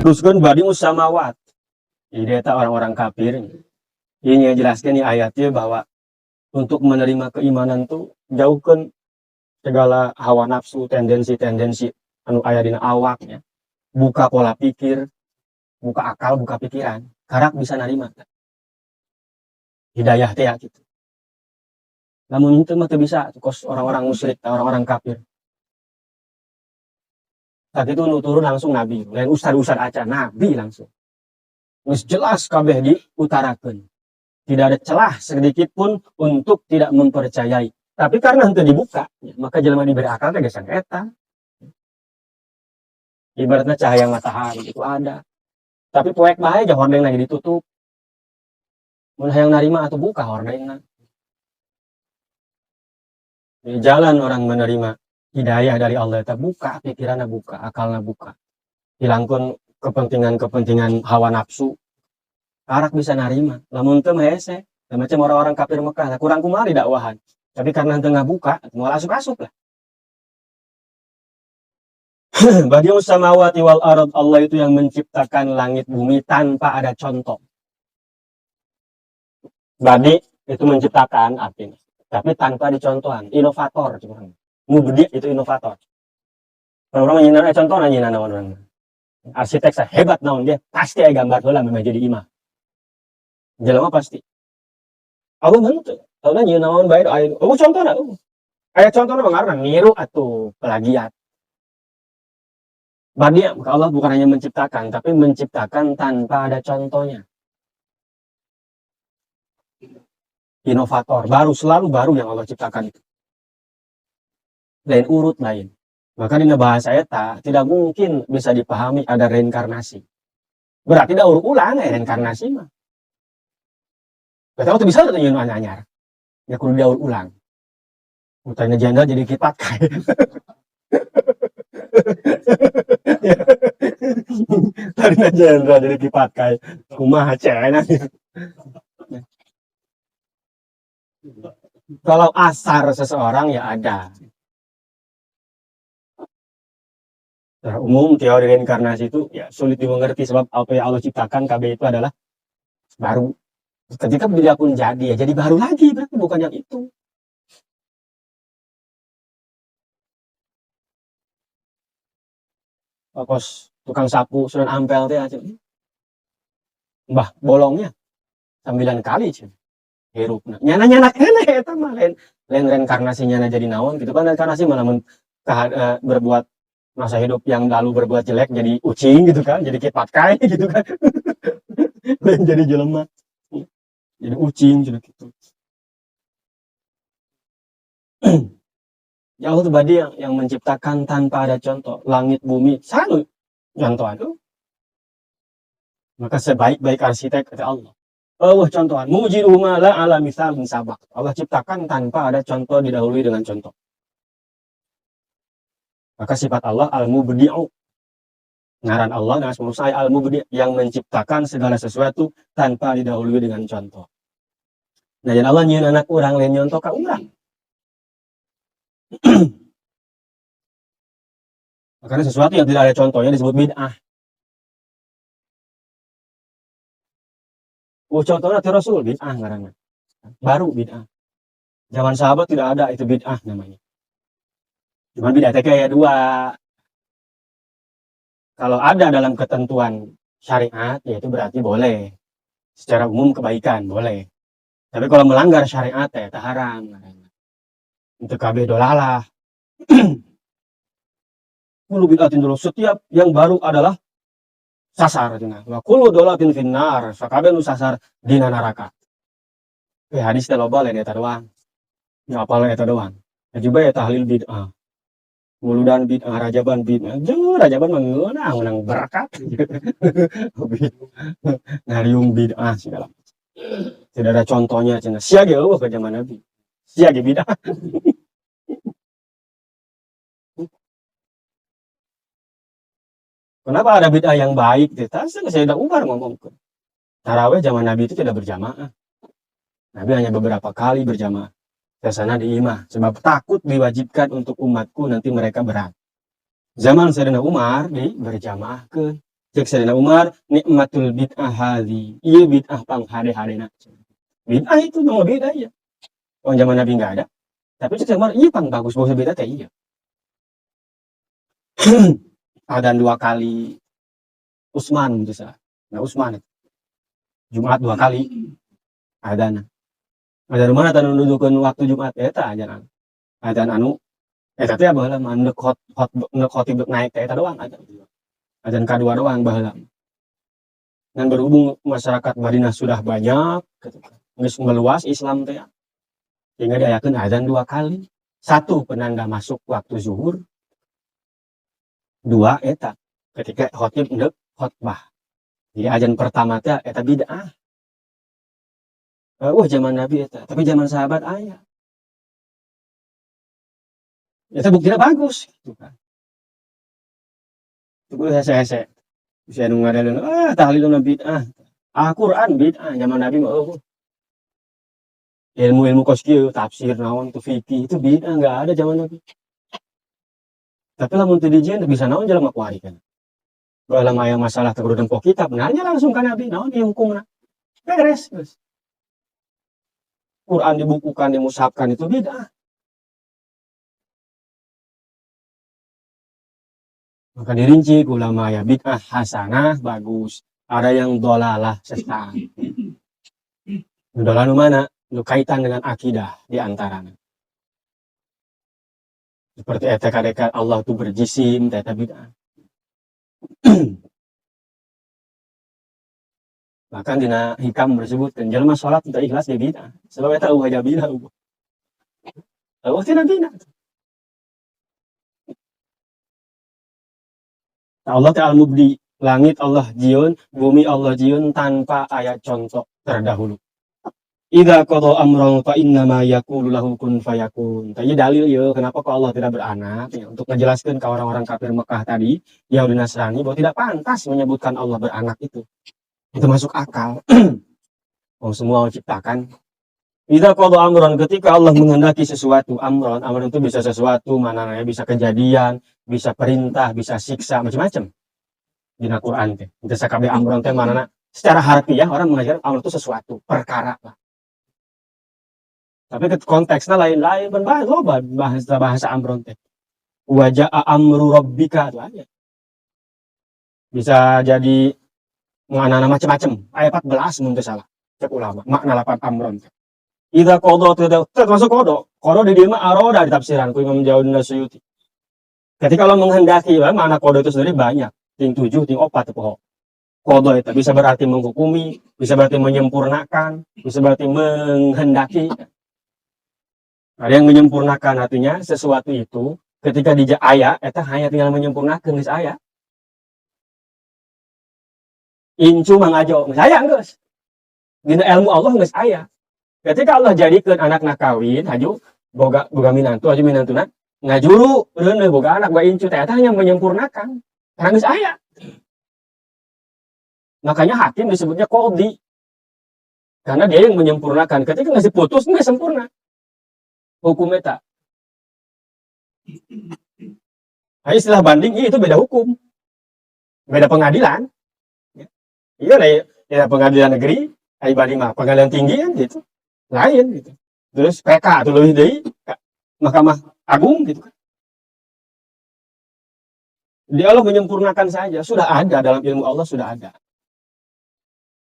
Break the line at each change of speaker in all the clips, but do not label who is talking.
Teruskan badi musamawat. Jadi eta orang-orang kafir. Ini jelaskan di ayatnya bahwa untuk menerima keimanan tuh jauhkan segala hawa nafsu, tendensi-tendensi anu aya dina awaknya. Buka pola pikir, buka akal, buka pikiran. Karak bisa nerima. Hidayah teh ya gitu. Namun itu mah teu bisa kos orang-orang musyrik, orang-orang kafir. Saat itu turun langsung nabi, lain ustad-ustad aca, nabi langsung. Geus jelas kabeh diutarakeun. Tidak ada celah sedikit pun untuk tidak mempercayai. Tapi karena itu dibuka, maka jelema diberi akal teh geus eta. Ibaratnya cahaya matahari itu ada. Tapi poek bae jah hordeng lagi ditutup. Mun hayang narima atau buka hordengna. Di jalan orang menerima hidayah dari Allah itu buka, pikirannya buka, akalnya buka. Hilangkan kepentingan-kepentingan hawa nafsu. Karak bisa narima. Lamun teu hese, macam orang-orang kafir Mekah, kurang kumari dakwahan. Tapi karena tengah buka, mau asup-asup lah. Badius samawati wal ard, Allah itu yang menciptakan langit bumi tanpa ada contoh. Badi itu menciptakan artinya, tapi tanpa dicontohan, inovator. Mubdi itu inovator. Orang nyinar contoh nyinar naon orang. Arsitek saya hebat naon dia, pasti aya gambar heula memang jadi imah. Jelema pasti. Allah bentuk, tahu nyiar naon bae aya. Oh contohna. Aya contohna bangarna niru atuh plagiat. Badi Allah bukan hanya menciptakan, tapi menciptakan tanpa ada contohnya. Inovator, baru, selalu baru yang Allah ciptakan itu. Lain urut lain. Maka di bahasa eta tidak mungkin bisa dipahami ada reinkarnasi. Berarti daur ulang ya reinkarnasi mah. Betul bisa tuh nyeun anyar. Ya kudu daur ulang. Mutanya janda jadi kipat kae. Tadi janda jadi kipat kae. Kumaha cenah. Kalau asar seseorang ya ada. Secara umum teori reinkarnasi itu ya sulit dimengerti sebab apa yang Allah ciptakan KB itu adalah baru. Ketika dia pun jadi ya jadi baru lagi, berarti bukan yang itu. Kos tukang sapu Sunan Ampel teh aja. Mbah bolongnya 9 kali sih. Hirupna. Nyana-nyana kene eta mah lain reinkarnasinya jadi naon gitu kan reinkarnasi malah berbuat masa hidup yang lalu berbuat jelek jadi ucing gitu kan, jadi kipat kai gitu kan. Lain jadi jelema. Jadi ucing gitu. Ya Allah tuh badi yang menciptakan tanpa ada contoh, langit bumi selalu contohan tuh. Maka sebaik-baik arsitek kata Allah. Allah contohan, mujiru ma la ala misal sabak. Allah ciptakan tanpa ada contoh didahului dengan contoh. Maka sifat Allah al-mubdi'u. Ngaran Allah dengan asmaul husna al-mubdi' yang menciptakan segala sesuatu tanpa didahului dengan contoh. Nah, jadi Allah nyieun anak urang lain nyontoh ka urang. Karena sesuatu yang tidak ada contohnya disebut bid'ah. Contohnya ti Rasul bid'ah ngaranna. Baru bid'ah. Zaman sahabat tidak ada itu bid'ah namanya. Cuma bid'ah teh kayak dua. Kalau ada dalam ketentuan syariat, ya itu berarti boleh. Secara umum kebaikan, boleh. Tapi kalau melanggar syariat, ya itu haram. Itu kabeh dolalah. Kulu bid'atin dulu. Setiap yang baru adalah sasar. Wa kulu dolatin finnar. Sakabeh nu sasar dina neraka. Hadis teh loba lain eta doang. Ya apal eta doang. Juga ya tahlil bid'ah. Muludan bid'ah, rajaban bid'ah. Jauh rajaban mengenang menang berkat. Ngariung bid'ah segala. Tidak ada contohnya cina. Siage eueuh ke zaman Nabi. Siage bid'ah. Kenapa ada bid'ah yang baik? Saya udah Umar ngomong. Tarawih zaman Nabi itu tidak berjamaah. Nabi hanya beberapa kali berjamaah. Ke sana di imah. Sebab takut diwajibkan untuk umatku nanti mereka berat. Zaman Sayyidina Umar berjamaah ke. Cek Sayyidina Umar, nikmatul bid'ah hadhi. Iya bid'ah pang hade-hadena. Bid'ah itu memang beda ya. Orang zaman Nabi nggak ada. Tapi cek Umar, iya pang bagus bid'ah teh iya. Adzan 2 kali. Usman itu sah. Nah Usman Jumat 2 kali adzan. Adzan mana tanu nunjukkeun waktu Jumat eta adzan. Adzan anu eta teh baheula mah neuk khotib naik teh eta doang adzan. Adzan kadua doang baheula. Dan berhubung masyarakat Madinah sudah banyak, geus meluas Islam teh, sehingga diayakeun adzan 2 kali. 1 penanda masuk waktu zuhur. 2 eta ketika khotib neuk khotbah. Jadi adzan pertama teh eta bid'ah. Wah zaman Nabi eta, tapi zaman sahabat aya. Eta buktinya bagus gitu kan. Itu hese-hese. Bisa nu ngadeleun tahliluna bid'ah. Al-Qur'an bid'ah zaman Nabi mah eueuh. Ilmu-ilmu kos kieu tafsir naon tu fikih itu bid'ah enggak ada zaman Nabi. Tapi lamun teu dijieun bisa naon jelema kuari kan. Baheula aya masalah teu kudu nempo kitab, nanya langsung ka Nabi, naon ieu hukumna. Beres, geus. Quran dibukukan, dimushafkan itu bid'ah. Maka dirinci ulama ya bid'ah hasanah bagus, ada yang dolalah sesat. Dolalah nu mana? Nu kaitan dengan akidah di antaranya. Seperti etika Allah itu berjisim, eta bid'ah. Bahkan dina hikam disebutkan jelema salat teu ikhlas ge bid'ah. Sebab eta eueuh bid'ah. Eueuh tina bid'ah. Allah Ta'ala mubdi, langit Allah jieun, bumi Allah jieun tanpa ayat contoh terdahulu. Idza qada amran fa innama yaqulu lahu kun fayakun. Tadi dalil ya kenapa kok Allah tidak beranak ya, untuk menjelaskan ke orang-orang kafir Mekah tadi, Yahudi Nasrani bahwa tidak pantas menyebutkan Allah beranak itu. Itu masuk akal. Oh semua ciptakan. Idza qada amran, ketika Allah menghendaki sesuatu, amran itu bisa sesuatu, mananya bisa kejadian, bisa perintah, bisa siksa, macam-macam. Di Al-Qur'an teh. Itu sakabeh amran teh manana secara harfiah orang mengajar amran itu sesuatu, perkara lah. Tapi konteksnya lain-lain, bahasa amron teh. Wajah amru rabbika itu aja. Bisa jadi makna macam-macam. Ayat 14 mungkin salah. Cek ulama. Makna lapan amron teh. Idza qada termasuk kodo. Kodo di dia mah aroda di tafsiran ku Imam Jawahir Suyuti. Ketika Allah menghendaki, makna kodo itu sendiri banyak. Ting 7, ting 4 poho. Kodo itu bisa berarti menghukumi, bisa berarti menyempurnakan, bisa berarti menghendaki. Ada yang menyempurnakan artinya sesuatu itu ketika dijak ayat, eta hanya tinggal menyempurnakan geus aya. Incu mangajo, geus aya geus. Dina ilmu Allah geus aya. Ketika Allah jadikeun anakna kawin, haju boga minantu, haju minantuna ngajuru reuneuh boga anak boga incu teh eta hanya menyempurnakan. Karena geus aya. Makanya hakim disebutnya qadhi. Karena dia yang menyempurnakan. Ketika ngasih putus nggak sempurna. Hukum eta. Nah, istilah banding itu beda hukum, beda pengadilan. Iya lah ya pengadilan negeri, ayo banding mah pengadilan tinggi kan gitu, lain gitu. Terus PK atau lebih dari Mahkamah Agung gitu kan. Dia Allah menyempurnakan saja, sudah ada dalam ilmu Allah sudah ada.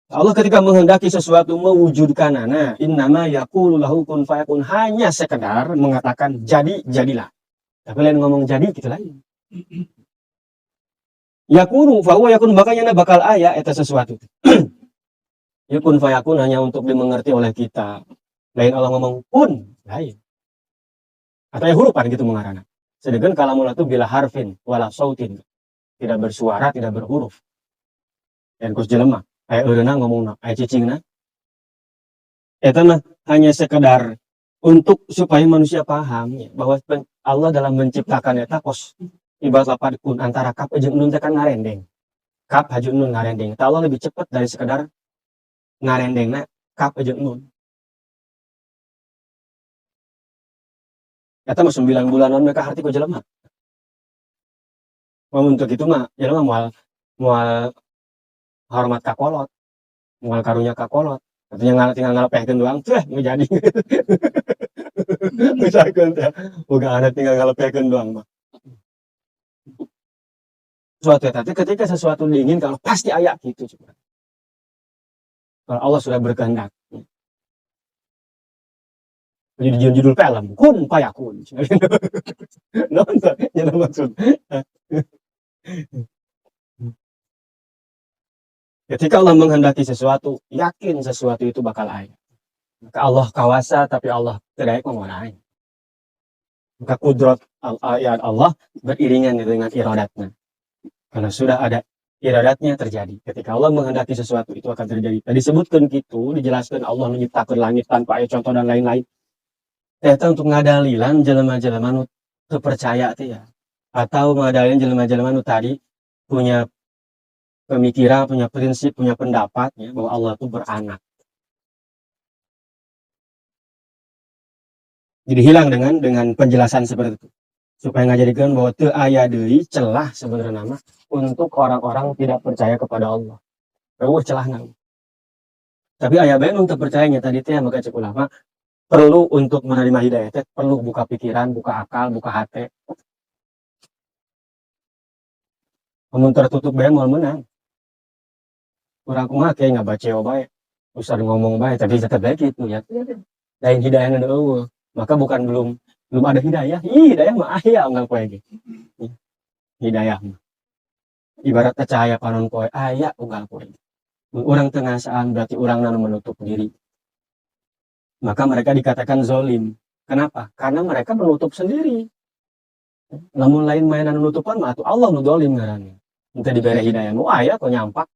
Allah ketika menghendaki sesuatu mewujudkan innama yaqulu lahu kun fayakun, hanya sekedar mengatakan jadi jadilah. Tapi lain ngomong jadi gitu lain. Yakunu fa huwa yakun, makanya bakal aya eta sesuatu. Yakun fayakun hanya untuk dimengerti oleh kita. Lain Allah ngomong kun lain. Atau ya hurufan gitu mengarana. Sedangkan kalamullah itu bila harfin wala sautin. Tidak bersuara, tidak berhuruf. Dan kus jelema aya eureuna ngomongna, aya cicingna. Eta mah hanya sekedar untuk supaya manusia paham ya, bahwa Allah dalam menciptakan eta kos ibarat lapad kun antara kaf jeung nun teh kan ngarendeng. Kaf haju nun ngarendeng. Ta Allah lebih cepat dari sekedar ngarendengna kaf jeung nun. Eta mah 9 bulan mereka harti ku jelema. Mau untuk itu mah jelema moal moal hormat ka kolot, moal karunya ka kolot, katanya tinggal ngalepehkeun doang teh nu jadi. Misalkan teh boga anak tinggal ngalepehkeun doang mah. Suatu eta teh ketika sesuatu diinginkan pasti aya kitu cenah. Kalau Allah sudah berkehendak. Jadi judul film, kun fayakun. Nonton, ya maksud. Ketika Allah menghendaki sesuatu, yakin sesuatu itu bakal ada. Maka Allah kawasa, tapi Allah tidak menguasai. Maka kudrat Allah beriringan dengan iradatnya. Kalau sudah ada iradatnya terjadi. Ketika Allah menghendaki sesuatu itu akan terjadi. Tadi disebutkan gitu, dijelaskan Allah menciptakan langit tanpa ayat contoh dan lain-lain. Ternyata untuk ngadalilan jelema-jelema nu percaya teh ya. Atau ngadalilan jelema-jelema nu tadi punya pemikiran, punya prinsip, punya pendapat ya, bahwa Allah itu beranak. Jadi hilang dengan penjelasan seperti itu. Supaya ngajadikan bahwa teu aya deui celah sebenarnya nama untuk orang-orang tidak percaya kepada Allah. Eueuh celahna. Tapi aya bae nu teu percayanya tadi teh maka cek ulama perlu untuk menerima hidayah teh perlu buka pikiran, buka akal, buka hati. Mun tertutup bae moal menang. Urang kumaha kayak ngabaca bae. Usah ngomong bae tapi tetep bae kitu ya. Lain hidayahna eueuh. Maka bukan belum ada hidayah. Hidayah mah aya unggal poe ge. Hidayah mah. Ibaratnya cahaya panon poe aya unggal poe. Urang teu ngasaan berarti urangna menutup diri. Maka mereka dikatakan zolim. Kenapa? Karena mereka menutup sendiri. Namun lain mainan menutupan mah atuh Allah nu zolim ngaranna. Ente dibere hidayah nu aya kok nyampak.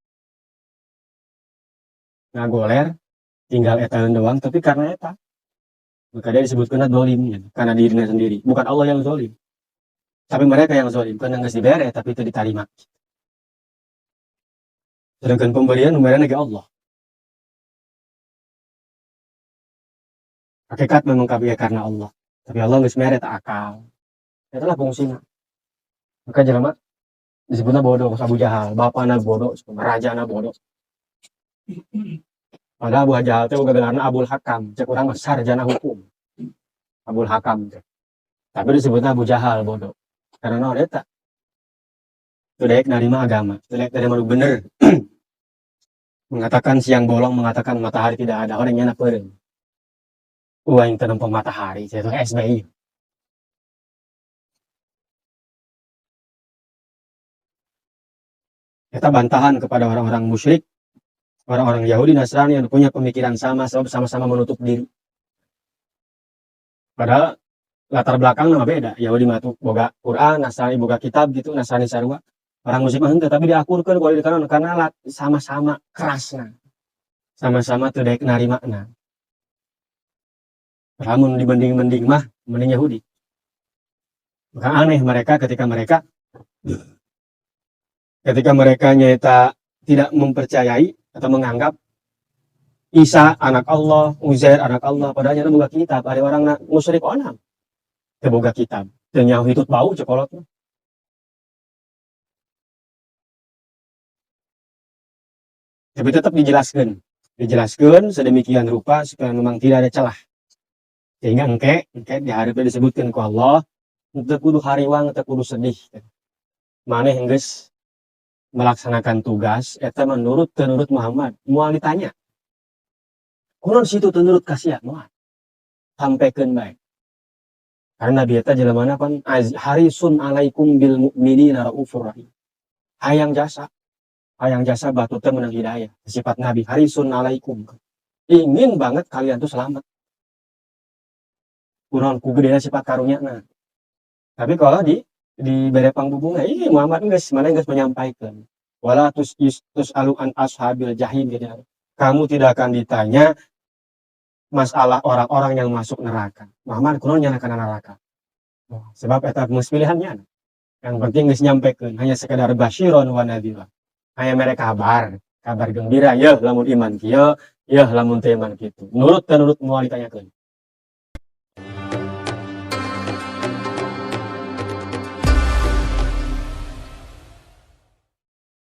Ngagoler tinggal etaeun doang tapi karena eta. Maka dia disebutkan zolim ya, karena dirinya sendiri. Bukan Allah yang zolim. Tapi mereka yang zolim. Karena nggak dibere tapi itu diterima. Sedangkan pemberian numerana ke Allah. Hakikat memang kabeh karena Allah. Tapi Allah nggak mere tak akal. Itulah fungsinya. Maka jelema disebutnya bodoh, Abu Jahal, bapana bodoh, rajana bodoh. Padahal Abu Jahal itu gelarna Abul Hakam, cek urang sarjana hukum. Abul Hakam teh. Tapi disebutnya Abu Jahal bodoh. Karena naon eta? Teu daek narima agama, teu daek narima bener. Mengatakan siang bolong, mengatakan matahari tidak ada, orang nyana peureum. Uang yang tempo matahari, itu SBY. Kita bantahan kepada orang-orang musyrik, orang-orang Yahudi, Nasrani yang punya pemikiran sama, sebab sama-sama menutup diri. Padahal latar belakang nama beda. Yahudi mah tuh boga Quran, Nasrani boga kitab gitu, Nasrani sarua. Orang musyrik mah henteu, tapi diakurkeun ku di kanan karena sama-sama kerasna. Sama-sama teu daek narimana. Lamun dibanding-banding mah mending Yahudi. Maka aneh mereka ketika mereka nyata tidak mempercayai atau menganggap Isa anak Allah, Uzair anak Allah, padahal nyata boga kitab, ada orang musyrik onam. Teu boga kitab, teu nyaho hitut bau cekolotna. Tapi tetap dijelaskan sedemikian rupa supaya memang tidak ada celah. Sehingga engke diharapkan disebutkan ku Allah, teu kudu hariwang, teu kudu sedih. Maneh geus melaksanakan tugas eta menurut Muhammad. Moal ditanya. Kunaon situ teu nurut kasia moal. Sampaikeun bae. Karena Nabi eta jelemana pan harisun alaikum bil mu'minina raufur rahim. Hayang jasa batu teh menang hidayah. Sifat Nabi harisun alaikum. Ingin banget kalian tuh selamat. Kunaon ku gedena sifat karunya-na. Tapi kalau di bere pangbubungna Muhammad geus menyampaikan wala tus alu an ashabil jahim gitu. Kamu tidak akan ditanya masalah orang-orang yang masuk neraka. Muhammad kunaon nyanakan neraka. Sebab eta geus pilihannya. Yang penting geus nyampaikan hanya sekadar basyiron wa nadhira. Hanya mereka kabar gembira ya lamun iman kieu, ya lamun teu iman kitu. Nurut moal ditanyakeun.